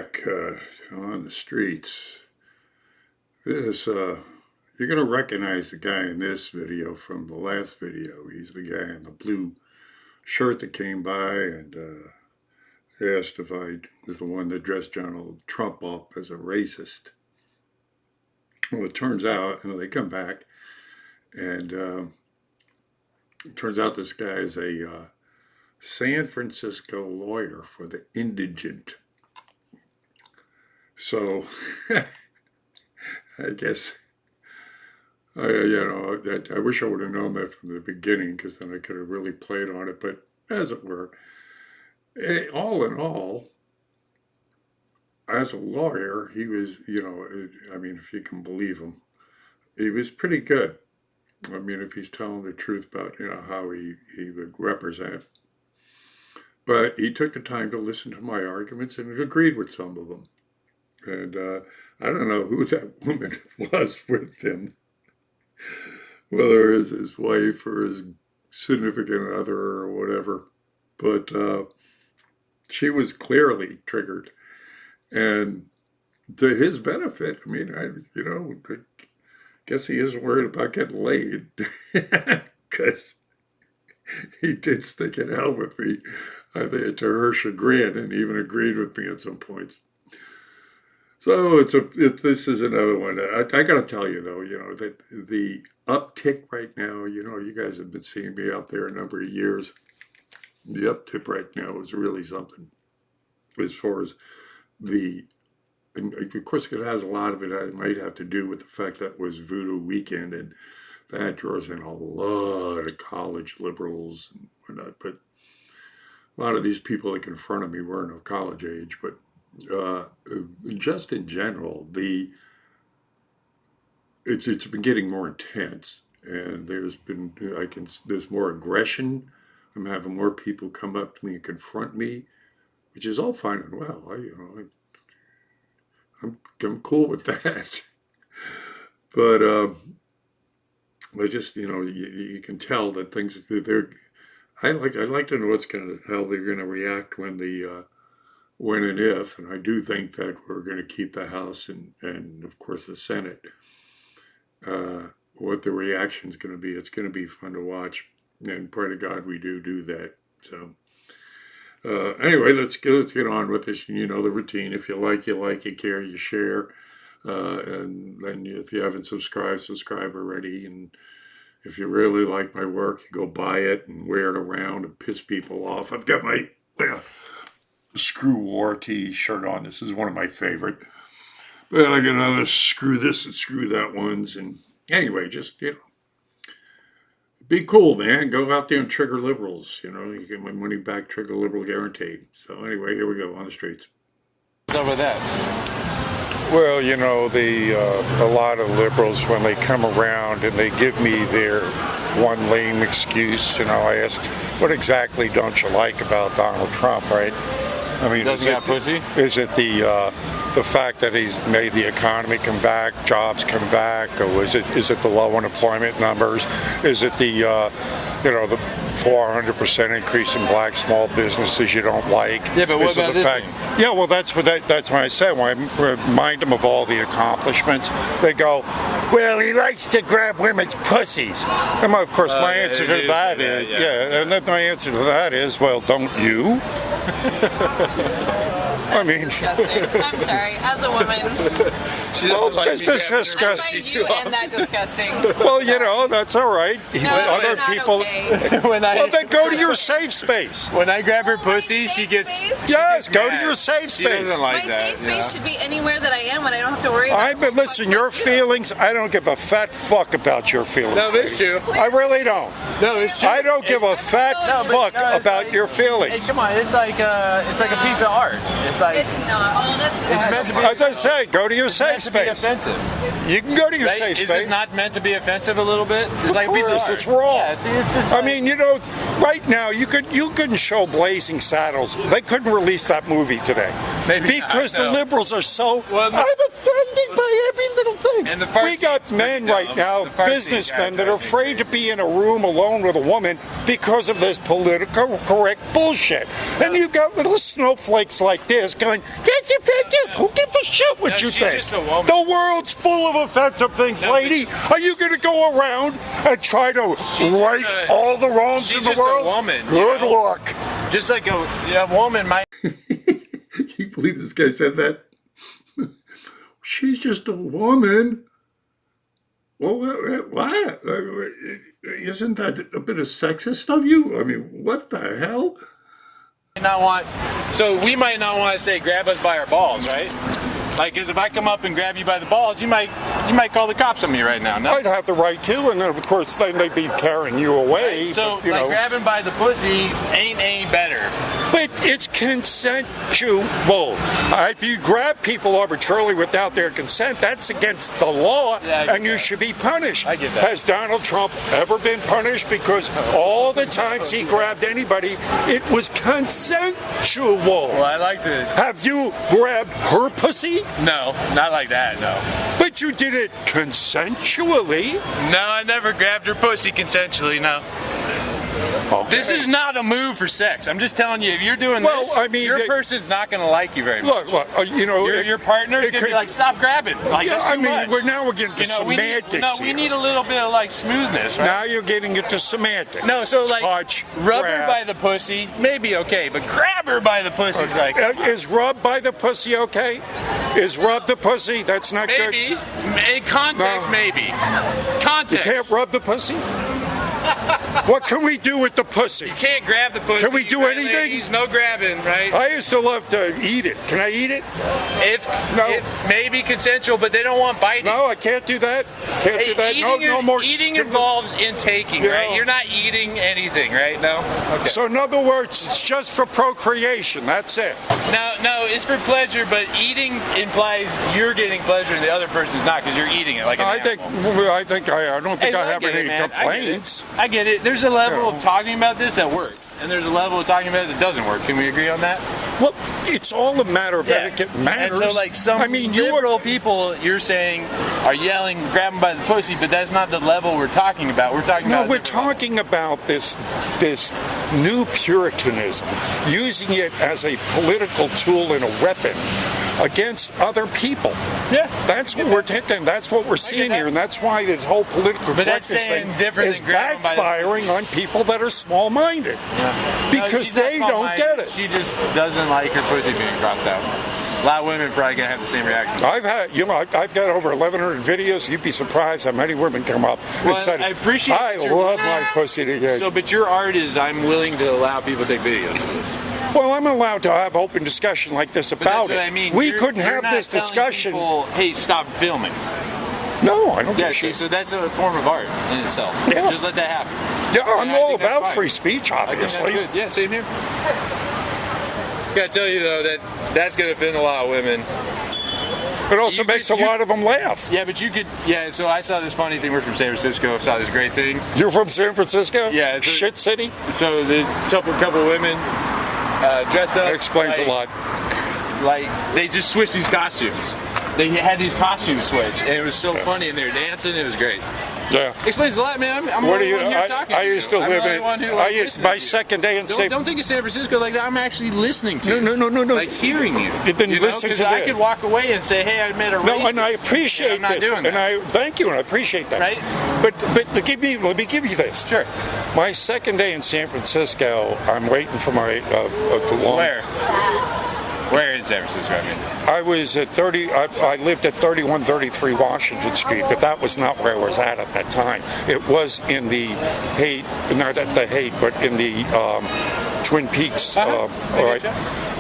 back on the streets. You're going to recognize the guy in this video from the last video. He's the guy in the blue shirt that came by and asked if I was the one that dressed Donald Trump up as a racist. Well, it turns out, they come back, and it turns out this guy is a San Francisco lawyer for the indigent. So, I guess, I wish I would have known that from the beginning, because then I could have really played on it. But as it were, all in all, as a lawyer, he was, if you can believe him, he was pretty good. I mean, if he's telling the truth about, how he would represent. But he took the time to listen to my arguments and agreed with some of them. And I don't know who that woman was with him, whether it's his wife or his significant other or whatever. But she was clearly triggered. And to his benefit, I guess he isn't worried about getting laid, because he did stick it out with me, I think, to her chagrin, and even agreed with me at some points. So this is another one. I got to tell you, though, that the uptick right now, you guys have been seeing me out there a number of years. The uptick right now is really something as far as and of course, it has a lot of it might have to do with the fact that it was Voodoo Weekend, and that draws in a lot of college liberals and whatnot. But a lot of these people that confronted me weren't of college age. But just in general, it's been getting more intense, and there's more aggression. I'm having more people come up to me and confront me, which is all fine and well. I'm cool with that. But I just, you can tell that things, I'd like to know how they're gonna react when and if, and I do think that we're gonna keep the House and of course the Senate. What the reaction's gonna be, it's gonna be fun to watch, and pray to God we do that. So. Anyway, let's get on with this. The routine. If you like, you care, you share. And then if you haven't subscribe already. And if you really like my work, you go buy it and wear it around and piss people off. I've got my Screw War t-shirt on. This is one of my favorite. But I got another Screw This and Screw That ones. And anyway, just, be cool, man. Go out there and trigger liberals. You get my money back, trigger liberal guaranteed. So anyway, here we go on the streets. What's up with that? Well, a lot of liberals, when they come around and they give me their one lame excuse, I ask, what exactly don't you like about Donald Trump, right? I mean, doesn't got pussy? Is it the fact that he's made the economy come back, jobs come back, or is it the low unemployment numbers? Is it the 400% increase in black small businesses you don't like? Yeah, but what about this thing? Yeah, well, that's what I said. When I remind them of all the accomplishments, they go, well, he likes to grab women's pussies. And of course, my answer to that is, and then my answer to that is, well, don't you? Disgusting. I'm sorry, as a woman. This is disgusting. I find you and that disgusting. Well, that's all right. Other not people. Okay. Well, then go to your safe space. When I grab her pussy, she gets. Yes, go to your safe She space. doesn't like My that. safe space should be anywhere that I am when I don't have to worry about But listen, your feelings, I don't give a fat fuck about your feelings. No, it's true. I really don't. No, it's true. I don't give a fat fuck about your Hey, feelings. come on! It's like a piece of art. It's like It's not. Oh, that's it's meant to be. As I say, go to your safe meant to be space. offensive. You can go to your Right? safe Is space. this not meant to be offensive a little bit? It's Of like course, bizarre. it's wrong. Yeah, see, it's just I like- mean, right now you couldn't show Blazing Saddles. They couldn't release that movie today Maybe not, because the no. liberals are so. Well, no. I'm offended by every little thing. And the far We got seat's pretty men right dumb. now, The far seat businessmen guys that are drive me afraid to crazy. be in a room alone with a woman because of this political correct bullshit. And you got little snowflakes like this going, "That's offensive." Who gives a shit what No, you she's think? just a woman. The world's full of offensive things, No, but- lady. Are you going to go around and try to right all the wrongs she's in the just a world? woman, you Good know? luck. Just like a woman might. You believe this guy said that? She's just a woman. Well, what? Isn't that a bit of sexist of you? I mean, what the hell? Not want, so we might not want to say grab us by our balls, right? Like, because if I come up and grab you by the balls, you might call the cops on me right now. No? I'd have the right to, and then of course then they'd be carrying you away. So, but, you like, know. grabbing by the pussy ain't any better. But it's consensual. If you grab people arbitrarily without their consent, that's against the law, Yeah, I get and you that. should be punished. I get that. Has Donald Trump ever been punished? Because all the times he grabbed anybody, it was consensual. Well, I like to. Have you grabbed her pussy? No, not like that, no. But you did it consensually. No, I never grabbed her pussy consensually, no. Okay. This is not a move for sex. I'm just telling you, if you're doing Well, this, I mean, your they- person's not going to like you very much. Look, Your partner's it going to be could- like, stop grabbing. Like, Yeah, that's I too mean, much. we're getting to we semantics we here. need a little bit of like smoothness, right? Now you're getting into semantics. No, so like touch, rub grab. her by the pussy, maybe okay, but grab her by the pussy is like Is rub by the pussy okay? Is rub the pussy? That's not maybe. good. In context, No. maybe. You Context. can't rub the pussy? What can we do with the pussy? Can't grab the pussy. Can we do right, anything? ladies? No grabbing, right? I used to love to eat it. Can I eat it? If No. maybe consensual, but they don't want biting. No, I can't do that. Can't do that. No more. Eating involves intaking, Yeah. right? You're not eating anything, right? No. Okay. So in other words, it's just for procreation. That's it. No, it's for pleasure, but eating implies you're getting pleasure and the other person's not because you're eating it like an I animal. don't think Hey, I have get any it, man. complaints. I get it. There's a level Yeah. of talking about this that works, and there's a level of talking about it that doesn't work. Can we agree on that? Well, it's all a matter of etiquette and manners. And so, like, some I mean, you liberal are. people, you're saying, are yelling, grab them by the pussy, but that's not the level we're talking about. We're talking No, about. we're talking about this new Puritanism, using it as a political tool and a weapon against other people. Yeah. That's what we're taking. That's what we're seeing that. here, and that's why this whole political But that's correctness saying thing different is than grabbing by the backfiring on people that are small-minded because No, she's not they don't small-minded. get it. She just doesn't like her pussy being crossed out. A lot of women probably gonna have the same reaction. I've got over 1,100 videos. You'd be surprised how many women come up Well, and said, I appreciate I that you're- love my pussy to get. So, but your art is I'm willing to allow people to take videos of this. Well, I'm allowed to have open discussion like this But that's about what it. I mean. We You're- couldn't you're have not this telling discussion. people, hey, stop filming. No, I don't Yeah, give a see, shit. so that's a form of art in itself. Yeah. Just let that happen. Yeah, And I'm I all think that's about fine. free speech, I think that's obviously. good. Yeah, same here. Gotta tell you though that that's gonna offend a lot of women. It also You makes could- a lot of them laugh. Yeah, but you could. Yeah, so I saw this funny thing. We're from San Francisco. Saw this great thing. You're from San Francisco? Yeah, it's a- Shit city? So the couple of women dressed up. That explains like, a lot. Like they just switched these costumes. They had these costumes switched, and it was so funny. And they were dancing. It was great. Yeah. Explains a lot, man. I'm What the do you? only one here talking I to used you. to I'm live the only in. one who, like, listens to My you. second day in San. Don't think of San Francisco like that. I'm actually listening to you. No. Like hearing you. Then you know? listen 'Cause to I this. could walk away and say, hey, I met a racist. No, and I appreciate I'm not this, doing and that. I thank you, and I appreciate that. Right? But let me give you this. Sure. My second day in San Francisco, I'm waiting for my long. Where in San Francisco? I mean, I was at 30. I lived at 3133 Washington Street, but that was not where I was at that time. It was in the Haight, not at the Haight, but in the Twin Peaks. All right.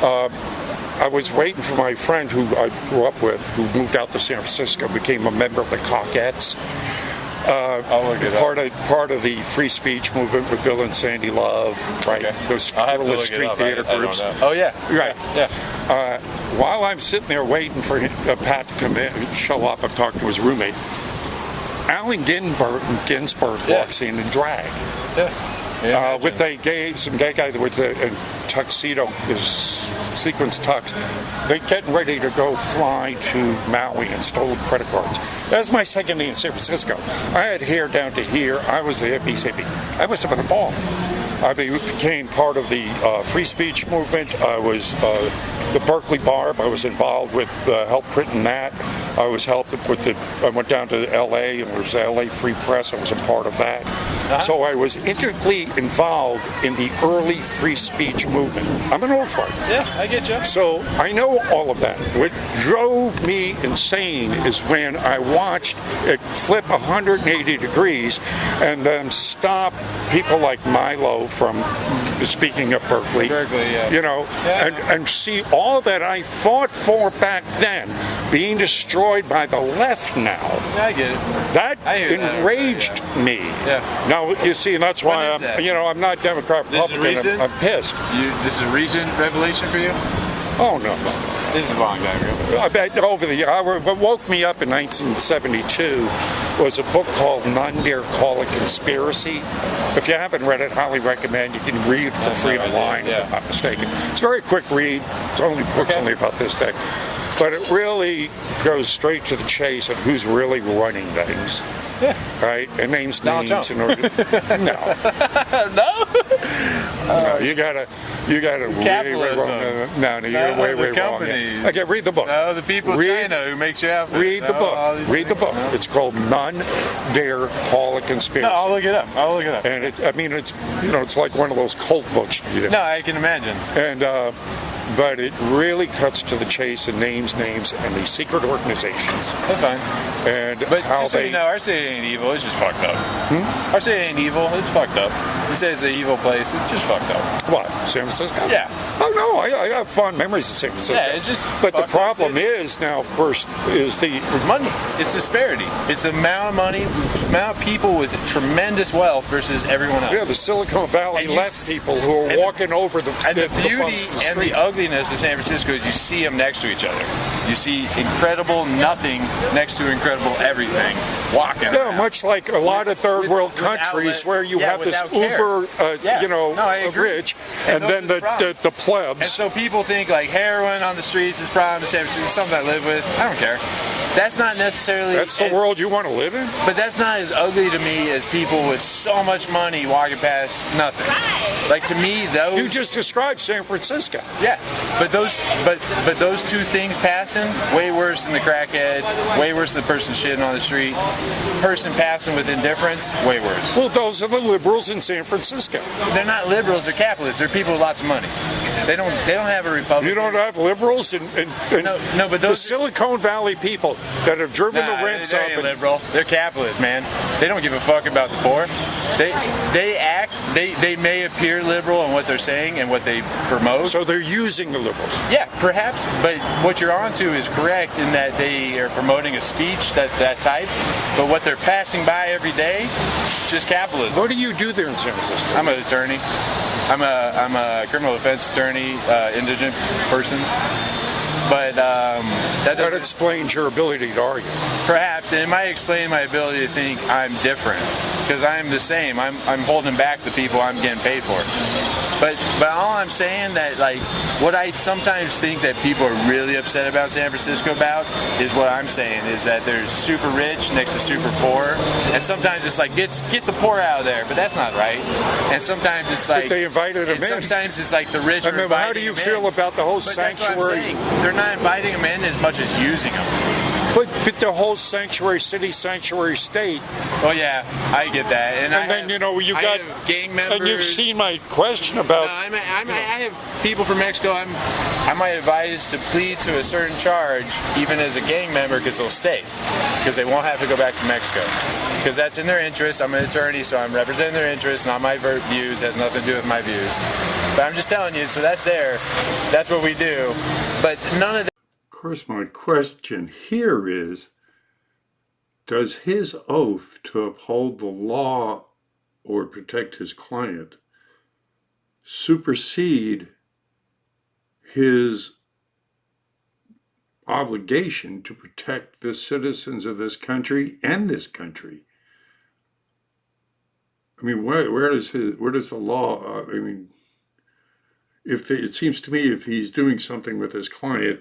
I was waiting for my friend who I grew up with, who moved out to San Francisco, became a member of the Cockettes. I'll look it up. Part of the free speech movement with Bill and Sandy Love, right? Okay. Those I'll have to guerrilla look it street up. theater I don't groups. know. Oh yeah. Right. Yeah. while I'm sitting there waiting for Pat to come in, show up, I'm talking to his roommate. Allen Ginsberg walks in in drag. Yeah. With some gay guy with a tuxedo, his sequins tux. They're getting ready to go fly to Maui and stolen credit cards. That was my second day in San Francisco. I had hair down to here. I was the hippie. I must have been a ball. I became part of the free speech movement. I was the Berkeley Barb. I was involved with help printing that. I went down to L.A. and there was the L.A. Free Press. I was a part of that. So I was integrally involved in the early free speech movement. I'm an old fart. Yeah, I get you. So I know all of that. What drove me insane is when I watched it flip 180 degrees and then stop people like Milo from speaking of Berkeley. And see all that I fought for back then being destroyed by the left now. Yeah, I get it. That enraged me. Yeah. Now, you see, and that's why I'm not Democrat, Republican. I'm pissed. This is a recent revelation for you? Oh, no. This is a long time ago. I bet over the year. What woke me up in 1972 was a book called None Dare Call It Conspiracy. If you haven't read it, highly recommend. You can read it for free online, if I'm not mistaken. It's a very quick read. It's only about this thing. But it really goes straight to the chase of who's really running things. Yeah. Right? It names names in order. No. No, you gotta way wrong. No, you're way wrong. Yeah. Okay, read the book. No, the people in China who makes you have. Read the book. Read the book. It's called None Dare Call It Conspiracy. No, I'll look it up. And it's like one of those cult books. No, I can imagine. And but it really cuts to the chase and names and these secret organizations. That's fine. But how just so you know, our city ain't evil. It's just fucked up. Our city ain't evil. It's fucked up. You say it's an evil place. It's just fucked up. What? San Francisco? Yeah. Oh no, I have fond memories of San Francisco. Yeah, it's just. But the problem is now, of course, is the money. It's disparity. It's the amount of money, the amount of people with tremendous wealth versus everyone else. Yeah, the Silicon Valley left people who are walking over the beauty and the ugliness of San Francisco is you see them next to each other. You see incredible nothing next to incredible everything walking. Yeah, around. Much like a lot of third world countries where you have this uber, rich, and then the plebs. And so people think like heroin on the streets is a problem in San Francisco. It's something I live with. I don't care. That's not necessarily. That's the world you want to live in. But that's not as ugly to me as people with so much money walking past nothing. Like to me, those. You just described San Francisco. Yeah, but those two things passing way worse than the crackhead, way worse than the person shitting on the street. Person passing with indifference, way worse. Well, those are the liberals in San Francisco. They're not liberals. They're capitalists. They're people with lots of money. They don't have a republic. You don't have liberals and no, but those the Silicon Valley people that have driven the rents up. Ain't liberal. They're capitalists, man. They don't give a fuck about the poor. They may appear liberal in what they're saying and what they promote. So they're using the liberals. Yeah, perhaps. But what you're onto is correct in that they are promoting a speech that type. But what they're passing by every day, just capitalism. What do you do there in San Francisco? I'm an attorney. I'm a criminal defense attorney, indigent persons. But that explains your ability to argue. Perhaps, and it might explain my ability to think I'm different, because I am the same. I'm holding back the people I'm getting paid for. But all I'm saying that, like, what I sometimes think that people are really upset about San Francisco about is what I'm saying is that there's super rich next to super poor, and sometimes it's like get the poor out of there, but that's not right. And sometimes it's like but they invited them in. Sometimes it's like the rich. And then how do you feel about the whole sanctuary? That's what I'm saying. They're not inviting them in as much as using them. But the whole sanctuary city, sanctuary state. Oh yeah, I get that. And then you got gang members. And you've seen my question about. No, I have people from Mexico. I might advise to plead to a certain charge, even as a gang member, because they'll stay, because they won't have to go back to Mexico, because that's in their interest. I'm an attorney, so I'm representing their interests, not my views. It has nothing to do with my views. But I'm just telling you. So that's there. That's what we do. But none of that. Of course, my question here is, does his oath to uphold the law or protect his client supersede his obligation to protect the citizens of this country and this country. I mean, where does the law? I mean, it seems to me if he's doing something with his client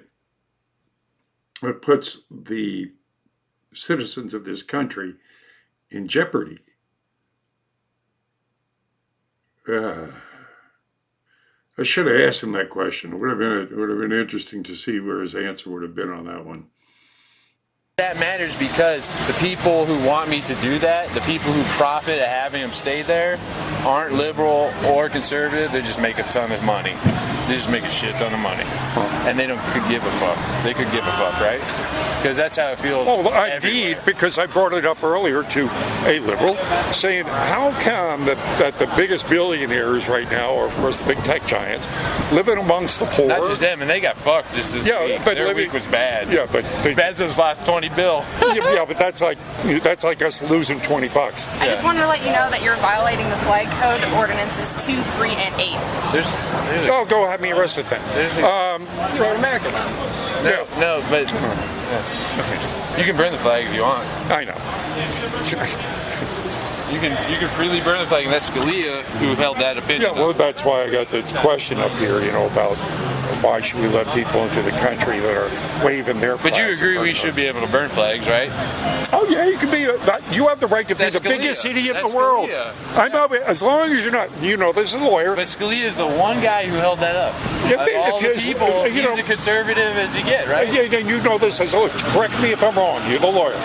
that puts the citizens of this country in jeopardy. I should have asked him that question. It would have been interesting to see where his answer would have been on that one. That matters because the people who want me to do that, the people who profit at having them stay there, aren't liberal or conservative. They just make a ton of money. They just make a shit ton of money, and they could give a fuck. They could give a fuck, right? Because that's how it feels. Oh, indeed, because I brought it up earlier to a liberal, saying how come that the biggest billionaires right now are, of course, the big tech giants, living amongst the poor. Not just them, and they got fucked just this week. But their week was bad. Yeah, but Bezos lost 20 bill. yeah, but that's like us losing $20. I just want to let you know that you're violating the flag code ordinances 2, 3, and 8. Oh, go have me arrested then. You're an American. No, but you can burn the flag if you want. I know. You can freely burn the flag, and that's Scalia who held that opinion. Yeah, well, that's why I got this question up here, about why should we let people into the country that are waving their flags. But you agree we should be able to burn flags, right? Oh, yeah, you can be. You have the right to be the biggest idiot in the world. I know, as long as you're not, this is a lawyer. But Scalia is the one guy who held that up. Yeah, all the people, he's as conservative as you get, right? Yeah, you know this. Correct me if I'm wrong. You're the lawyer.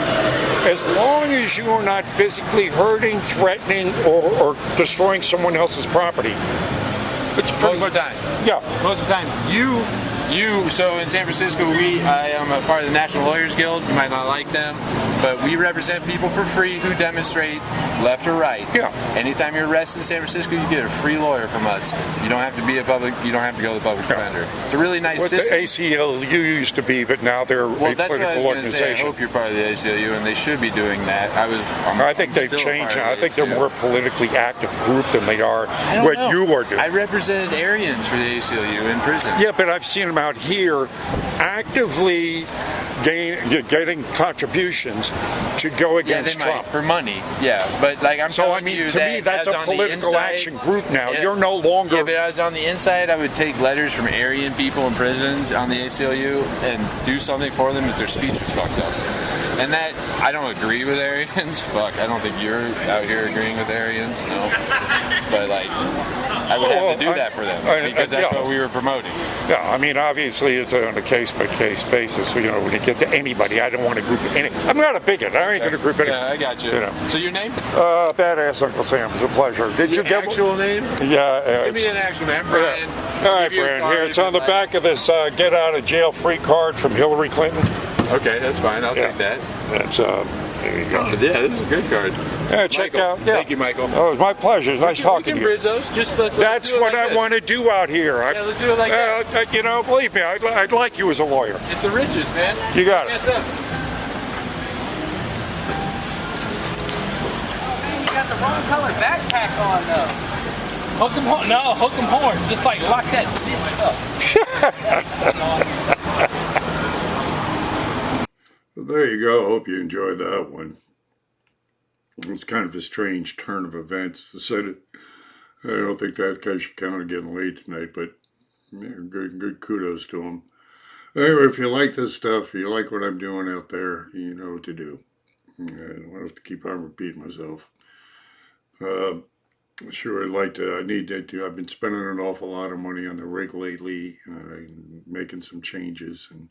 As long as you are not physically hurting, threatening, or destroying someone else's property. Most of the time. Yeah. Most of the time. So in San Francisco, I am a part of the National Lawyers Guild. You might not like them, but we represent people for free who demonstrate left or right. Yeah. Anytime you're arrested in San Francisco, you get a free lawyer from us. You don't have to be you don't have to go to the public defender. It's a really nice system. The ACLU used to be, but now they're a that's political what I was organization. Say. I hope you're part of the ACLU, and they should be doing that. I think they've changed. I think they're more politically active group than they are what you are doing. I represented Aryans for the ACLU in prison. Yeah, but I've seen them out here actively getting contributions to go against Trump for money. Yeah, but I'm telling you to me that's a political action group now. Yeah, you're no longer. Yeah, but as on the inside, I would take letters from Aryan people in prisons on the ACLU and do something for them if their speech was fucked up. And that, I don't agree with Aryans. Fuck, I don't think you're out here agreeing with Aryans, no. But I would have to do that for them because that's what we were promoting. Yeah, I mean, obviously it's on a case-by-case basis. When you get to anybody, I don't want to group any. I'm not a bigot. I ain't going to group any. Yeah, I got you. So your name? Badass Uncle Sam. It's a pleasure. Did you get actual name? Yeah. Give me an actual name, Brian. All right, Brian. Here, it's on the back of this get out of jail free card from Hillary Clinton. Okay, that's fine. I'll take that. That's there you go. Yeah, this is a good card. Yeah, check out. Yeah. Thank you, Michael. Oh, it's my pleasure. It's nice talking to you. Bridge those. That's what I want to do out here. Yeah, let's do it like that. Believe me, I'd like you as a lawyer. It's the richest, man. You got it. Yes, sir. You got the wrong color backpack on though. Hook 'em horn. No, hook 'em horn. Just lock that bitch up. Well, there you go. I hope you enjoyed that one. It's kind of a strange turn of events. I don't think that guy should count on getting laid tonight, but good kudos to him. Anyway, if you like this stuff, if you like what I'm doing out there, you know what to do. I don't have to keep on repeating myself. Sure, I've been spending an awful lot of money on the rig lately, making some changes, and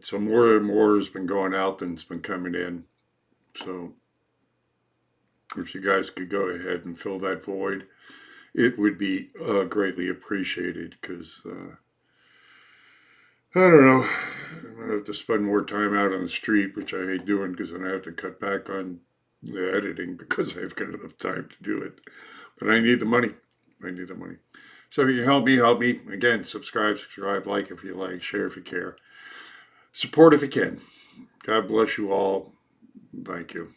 some more and more has been going out than's been coming in. So if you guys could go ahead and fill that void, it would be greatly appreciated, because I don't know, I'm going to have to spend more time out on the street, which I hate doing, because then I have to cut back on the editing because I've got enough time to do it. But I need the money. So if you can help me. Again, subscribe, like if you like, share if you care. Support if you can. God bless you all. Thank you.